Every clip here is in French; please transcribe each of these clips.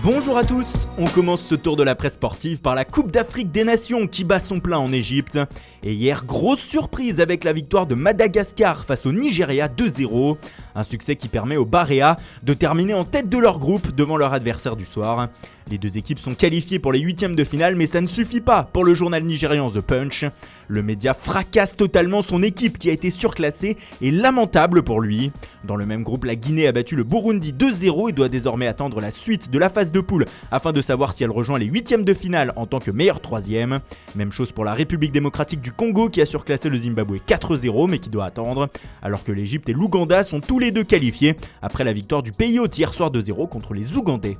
Bonjour à tous, on commence ce tour de la presse sportive par la Coupe d'Afrique des Nations qui bat son plein en Égypte. Et hier, grosse surprise avec la victoire de Madagascar face au Nigeria 2-0. Un succès qui permet aux Barea de terminer en tête de leur groupe devant leur adversaire du soir. Les deux équipes sont qualifiées pour les huitièmes de finale, mais ça ne suffit pas pour le journal nigérian The Punch. Le média fracasse totalement son équipe qui a été surclassée et lamentable pour lui. Dans le même groupe, la Guinée a battu le Burundi 2-0 et doit désormais attendre la suite de la phase de poule afin de savoir si elle rejoint les huitièmes de finale en tant que meilleure troisième. Même chose pour la République démocratique du Congo qui a surclassé le Zimbabwe 4-0 mais qui doit attendre, alors que l'Égypte et l'Ouganda sont tous les deux qualifiés après la victoire du pays hôte hier soir 2-0 contre les Ougandais.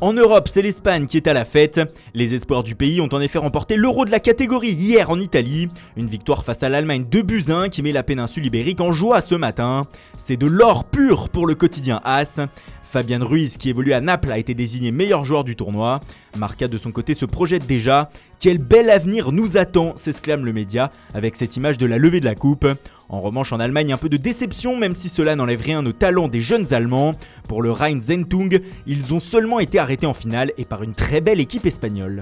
En Europe, c'est l'Espagne qui est à la fête. Les espoirs du pays ont en effet remporté l'Euro de la catégorie hier en Italie. Une victoire face à l'Allemagne 2-1 qui met la péninsule ibérique en joie ce matin. C'est de l'or pur pour le quotidien AS. Fabian Ruiz, qui évolue à Naples, a été désigné meilleur joueur du tournoi. Marca de son côté se projette déjà. Quel bel avenir nous attend, s'exclame le média avec cette image de la levée de la coupe. En revanche, en Allemagne, un peu de déception, même si cela n'enlève rien au talent des jeunes Allemands. Pour le Rhein-Zentung, ils ont seulement été arrêtés en finale et par une très belle équipe espagnole.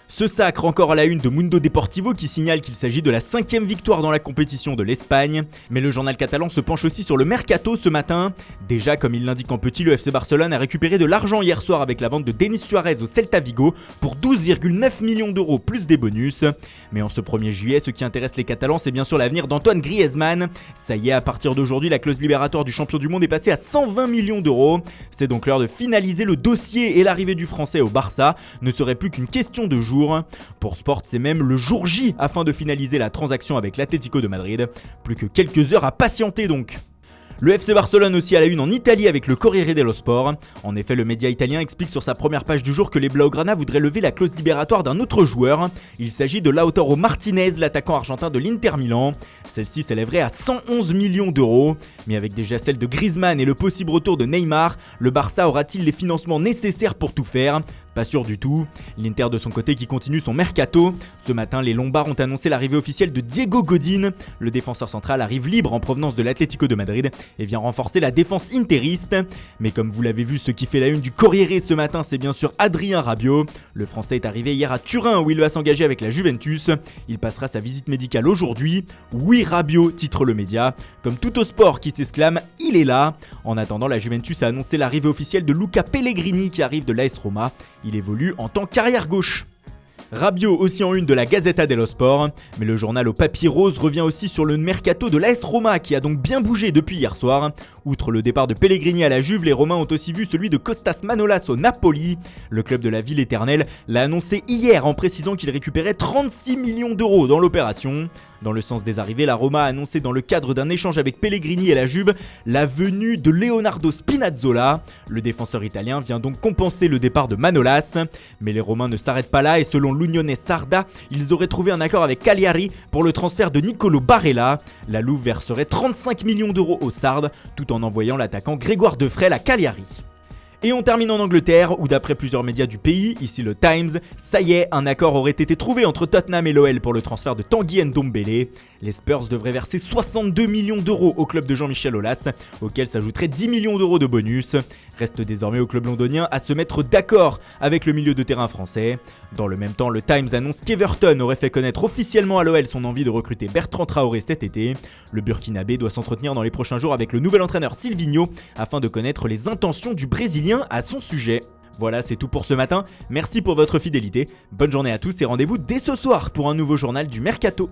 Ce sacre encore à la une de Mundo Deportivo qui signale qu'il s'agit de la 5e victoire dans la compétition de l'Espagne. Mais le journal catalan se penche aussi sur le mercato ce matin. Déjà, comme il l'indique en petit, le FC Barcelone a récupéré de l'argent hier soir avec la vente de Denis Suarez au Celta Vigo pour 12,9 millions d'euros plus des bonus. Mais en ce 1er juillet, ce qui intéresse les Catalans, c'est bien sûr l'avenir d'Antoine Griezmann. Ça y est, à partir d'aujourd'hui, la clause libératoire du champion du monde est passée à 120 millions d'euros. C'est donc l'heure de finaliser le dossier et l'arrivée du Français au Barça ne serait plus qu'une question de jours. Pour Sport, c'est même le jour J afin de finaliser la transaction avec l'Atlético de Madrid. Plus que quelques heures à patienter donc. Le FC Barcelone aussi à la une en Italie avec le Corriere dello Sport. En effet, le média italien explique sur sa première page du jour que les Blaugrana voudraient lever la clause libératoire d'un autre joueur. Il s'agit de Lautaro Martinez, l'attaquant argentin de l'Inter Milan. Celle-ci s'élèverait à 111 millions d'euros. Mais avec déjà celle de Griezmann et le possible retour de Neymar, le Barça aura-t-il les financements nécessaires pour tout faire ? Pas sûr du tout. L'Inter de son côté qui continue son mercato. Ce matin, les Lombards ont annoncé l'arrivée officielle de Diego Godin. Le défenseur central arrive libre en provenance de l'Atlético de Madrid et vient renforcer la défense interiste. Mais comme vous l'avez vu, ce qui fait la une du Corriere ce matin, c'est bien sûr Adrien Rabiot. Le Français est arrivé hier à Turin où il va s'engager avec la Juventus. Il passera sa visite médicale aujourd'hui. Oui, Rabiot, titre le média. Comme tout au sport qui s'exclame, il est là. En attendant, la Juventus a annoncé l'arrivée officielle de Luca Pellegrini qui arrive de l'AS Roma. Il évolue en tant qu'arrière gauche. Rabiot aussi en une de la Gazzetta dello Sport, mais le journal au papier rose revient aussi sur le mercato de l'AS Roma qui a donc bien bougé depuis hier soir. Outre le départ de Pellegrini à la Juve, les Romains ont aussi vu celui de Kostas Manolas au Napoli. Le club de la ville éternelle l'a annoncé hier en précisant qu'il récupérait 36 millions d'euros dans l'opération. Dans le sens des arrivées, la Roma a annoncé dans le cadre d'un échange avec Pellegrini et la Juve la venue de Leonardo Spinazzola. Le défenseur italien vient donc compenser le départ de Manolas. Mais les Romains ne s'arrêtent pas là et selon l'Unione Sarda, ils auraient trouvé un accord avec Cagliari pour le transfert de Nicolo Barella. La Louve verserait 35 millions d'euros aux Sardes tout en envoyant l'attaquant Grégoire Defrel à Cagliari. Et on termine en Angleterre, où d'après plusieurs médias du pays, ici le Times, ça y est, un accord aurait été trouvé entre Tottenham et l'OL pour le transfert de Tanguy Ndombele. Les Spurs devraient verser 62 millions d'euros au club de Jean-Michel Aulas, auquel s'ajouteraient 10 millions d'euros de bonus. Reste désormais au club londonien à se mettre d'accord avec le milieu de terrain français. Dans le même temps, le Times annonce qu'Everton aurait fait connaître officiellement à l'OL son envie de recruter Bertrand Traoré cet été. Le Burkinabé doit s'entretenir dans les prochains jours avec le nouvel entraîneur Silvinho afin de connaître les intentions du Brésilien à son sujet. Voilà, c'est tout pour ce matin. Merci pour votre fidélité. Bonne journée à tous et rendez-vous dès ce soir pour un nouveau journal du Mercato.